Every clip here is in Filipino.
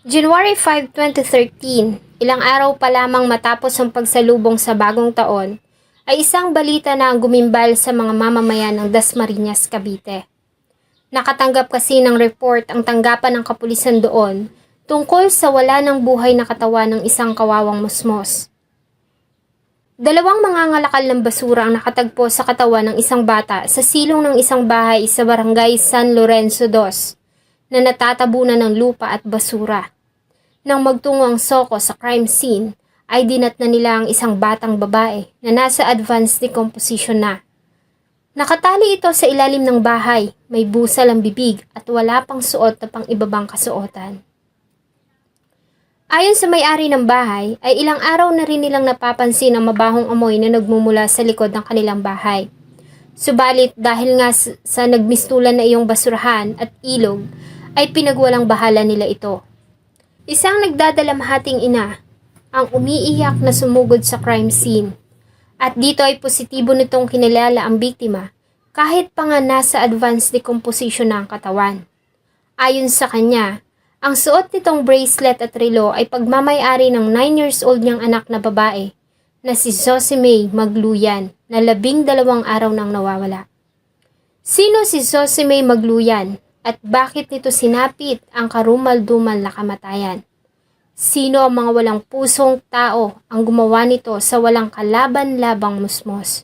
January 5, 2013, ilang araw pa lamang matapos ang pagsalubong sa bagong taon, ay isang balita na gumimbal sa mga mamamayan ng Dasmariñas, Cavite. Nakatanggap kasi ng report ang tanggapan ng kapulisan doon tungkol sa wala ng buhay na katawan ng isang kawawang musmos. Dalawang mangangalakal ng basura ang nakatagpo sa katawan ng isang bata sa silong ng isang bahay sa barangay San Lorenzo 2 na natatabunan ng lupa at basura. Nang magtungo ang SOCO sa crime scene, ay dinatna nila ang isang batang babae na nasa advanced decomposition na. Nakatali ito sa ilalim ng bahay, may busal ang bibig at wala pang suot na pang ibabang kasuotan. Ayon sa may-ari ng bahay, ay ilang araw na rin nilang napapansin ang mabahong amoy na nagmumula sa likod ng kanilang bahay. Subalit dahil nga sa nagmistulan na iyong basurahan at ilog, ay pinagwalang bahala nila ito. Isang nagdadalamhating ina ang umiiyak na sumugod sa crime scene. At dito ay positibo nitong kinilala ang biktima kahit pa nga nasa advanced decomposition na ang katawan. Ayon sa kanya, ang suot nitong bracelet at relo ay pagmamay-ari ng 9 years old niyang anak na babae na si Zosimay Magluyan na 12 araw nang nawawala. Sino si Zosimay Magluyan? At bakit nito sinapit ang karumal-dumal na kamatayan? Sino ang mga walang pusong tao ang gumawa nito sa walang kalaban-labang musmos?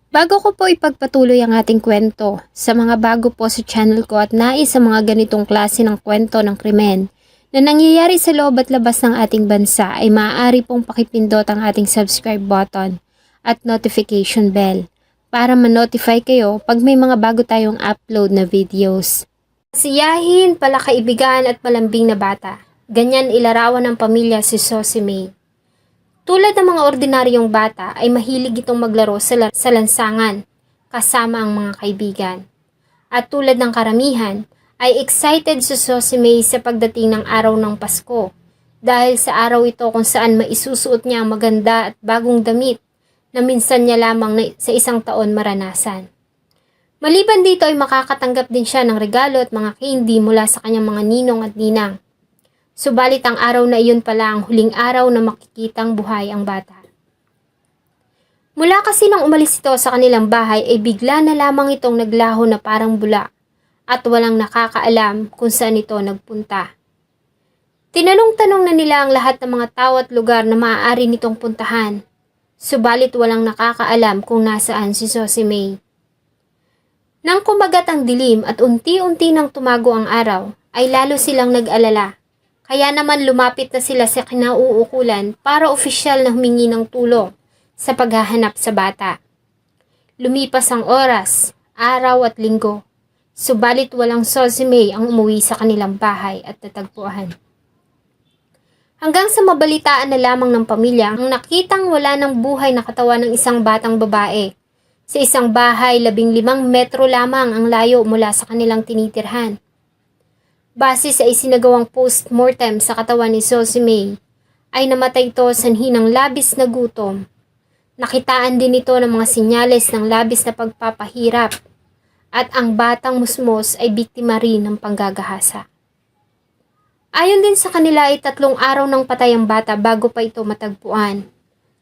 Bago ko po ipagpatuloy ang ating kwento, sa mga bago po sa channel ko at nais sa mga ganitong klase ng kwento ng krimen na nangyayari sa loob at labas ng ating bansa ay maaari pong pakipindot ang ating subscribe button at notification bell para ma-notify kayo pag may mga bago tayong upload na videos. Siyahin, palakaibigan at malambing na bata. Ganyan ilarawan ng pamilya si Zosimay. Tulad ng mga ordinaryong bata ay mahilig itong maglaro sa lansangan kasama ang mga kaibigan. At tulad ng karamihan ay excited si Zosimay sa pagdating ng araw ng Pasko dahil sa araw ito kung saan maisusuot niya ang maganda at bagong damit na minsan niya lamang sa isang taon maranasan. Maliban dito ay makakatanggap din siya ng regalo at mga candy mula sa kanyang mga ninong at ninang. Subalit ang araw na iyon pala ang huling araw na makikitang buhay ang bata. Mula kasi nang umalis ito sa kanilang bahay ay bigla na lamang itong naglaho na parang bula at walang nakakaalam kung saan ito nagpunta. Tinanong-tanong na nila ang lahat ng mga tao at lugar na maaari nitong puntahan. Subalit walang nakakaalam kung nasaan si Zosimay. Nang kumagat ang dilim at unti-unti nang tumago ang araw, ay lalo silang nag-alala. Kaya naman lumapit na sila sa kinauukulan para opisyal na humingi ng tulong sa paghahanap sa bata. Lumipas ang oras, araw at linggo. Subalit walang Zosimay ang umuwi sa kanilang bahay at natagpuan. Hanggang sa mabalitaan na lamang ng pamilya ang nakitang wala ng buhay na katawan ng isang batang babae. Sa isang bahay, 15 metro lamang ang layo mula sa kanilang tinitirhan. Base sa isinagawang post-mortem sa katawan ni Zosimay, ay namatay ito sanhi ng labis na gutom. Nakitaan din ito ng mga sinyales ng labis na pagpapahirap at ang batang musmos ay biktima rin ng panggagahasa. Ayon din sa kanila ay 3 araw nang patay ang bata bago pa ito matagpuan.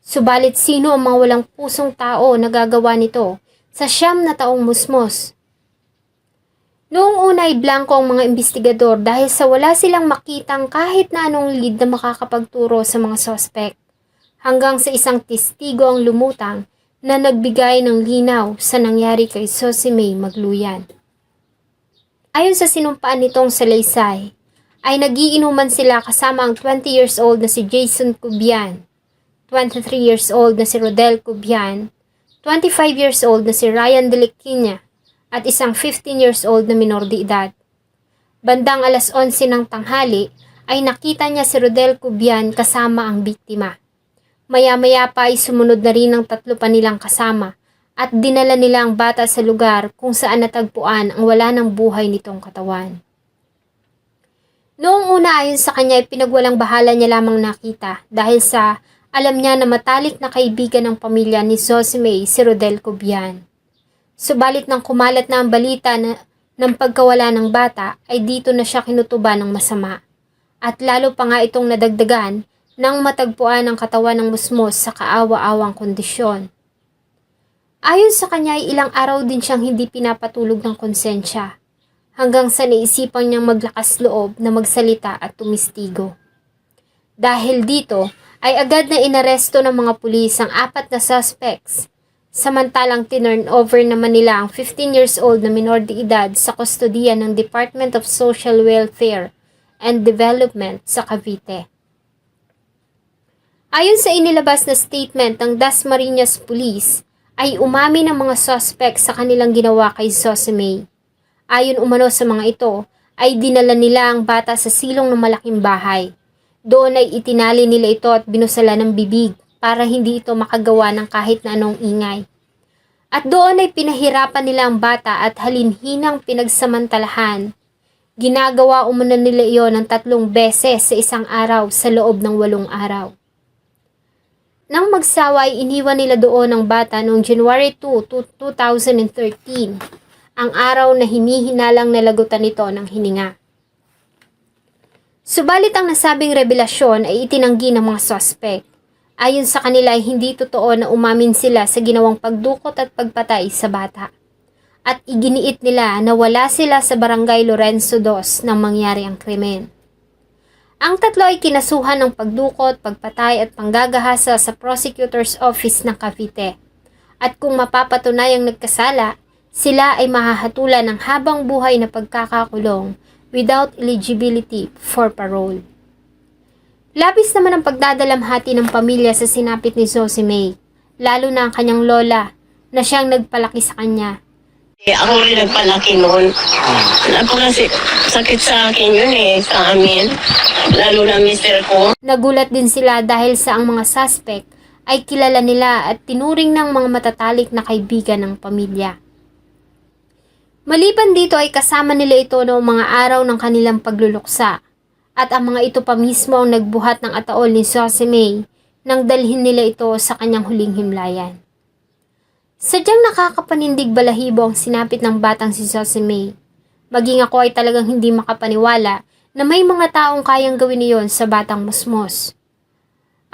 Subalit sino ang mga walang pusong tao na gagawa nito sa 9 na taong musmos? Noong una ay blanko ang mga investigador dahil sa wala silang makitang kahit na anong lead na makakapagturo sa mga suspect. Hanggang sa isang testigo ang lumutang na nagbigay ng linaw sa nangyari kay Zosimay Magluyan. Ayon sa sinumpaan nitong salaysay, ay nagiinuman sila kasama ang 20 years old na si Jason Cubian, 23 years old na si Rodel Cubian, 25 years old na si Ryan Deliquina, at isang 15 years old na minor de edad. Bandang alas 11 ng tanghali ay nakita niya si Rodel Cubian kasama ang biktima. Maya-maya pa ay sumunod na rin ang 3 pa nilang kasama at dinala nila ang bata sa lugar kung saan natagpuan ang wala ng buhay nitong katawan. Noong una ayon sa kanya ay pinagwalang bahala niya lamang nakita dahil sa alam niya na matalik na kaibigan ng pamilya ni Zosimay si Rodel Cubian. Subalit nang kumalat na ang balita ng pagkawala ng bata ay dito na siya kinutuban ng masama. At lalo pa nga itong nadagdagan nang matagpuan ang katawan ng musmos sa kaawa-awang kondisyon. Ayon sa kanya ay ilang araw din siyang hindi pinapatulog ng konsensya, hanggang sa naisipan niyang maglakas loob na magsalita at tumistigo. Dahil dito ay agad na inaresto ng mga pulis ang 4 na suspects, samantalang tinurn over naman nila ang 15 years old na minor de edad sa kustodiya ng Department of Social Welfare and Development sa Cavite. Ayon sa inilabas na statement ng Dasmariñas Police, ay umamin ng mga suspect sa kanilang ginawa kay Zosemay. Ayon umano sa mga ito, ay dinala nila ang bata sa silong ng malaking bahay. Doon ay itinali nila ito at binusala ng bibig para hindi ito makagawa ng kahit na anong ingay. At doon ay pinahirapan nila ang bata at halinhinang pinagsamantalahan. Ginagawa umano nila iyon ng 3 beses sa isang araw sa loob ng 8 araw. Nang magsawa ay iniwan nila doon ang bata noong January 2, 2013, ang araw na hinihinalang nalagutan nito ng hininga. Subalit ang nasabing revelasyon ay itinanggi ng mga suspect. Ayon sa kanila ay hindi totoo na umamin sila sa ginawang pagdukot at pagpatay sa bata. At iginiit nila na wala sila sa barangay Lorenzo 2 nang mangyari ang krimen. Ang 3 ay kinasuhan ng pagdukot, pagpatay at panggagahasa sa Prosecutor's Office ng Cavite. At kung mapapatunayang nagkasala, sila ay mahahatulan ng habang buhay na pagkakakulong without eligibility for parole. Labis naman ang pagdadalamhati ng pamilya sa sinapit ni Zosemay, lalo na ang kanyang lola na siyang nagpalaki sa kanya. Ako rin nagpalaki noon. Kasi sakit sa akin yun sa amin. Lalo na mister ko. Nagulat din sila dahil sa ang mga suspect ay kilala nila at tinuring ng mga matatalik na kaibigan ng pamilya. Maliban dito ay kasama nila ito noong mga araw ng kanilang pagluluksa at ang mga ito pa mismo ang nagbuhat ng ataol ni Zosemay nang dalhin nila ito sa kanyang huling himlayan. Sadyang nakakapanindig balahibo ang sinapit ng batang si Zosemay. Maging ako ay talagang hindi makapaniwala na may mga taong kayang gawin iyon sa batang musmos.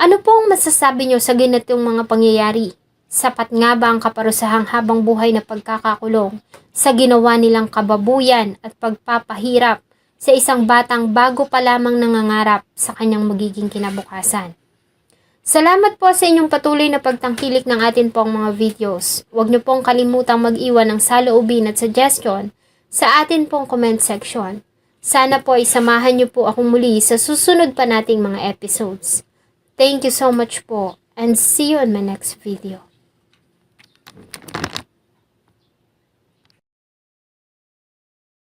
Ano po ang masasabi niyo sa ganitong mga pangyayari? Sapat nga ba ang kaparusahang habang buhay na pagkakakulong sa ginawa nilang kababuyan at pagpapahirap sa isang batang bago pa lamang nangangarap sa kanyang magiging kinabukasan? Salamat po sa inyong patuloy na pagtangkilik ng atin pong mga videos. Huwag niyo pong kalimutang mag-iwan ng saloobin at suggestion sa atin pong comment section. Sana po ay samahan niyo po akong muli sa susunod pa nating mga episodes. Thank you so much po and see you in my next video.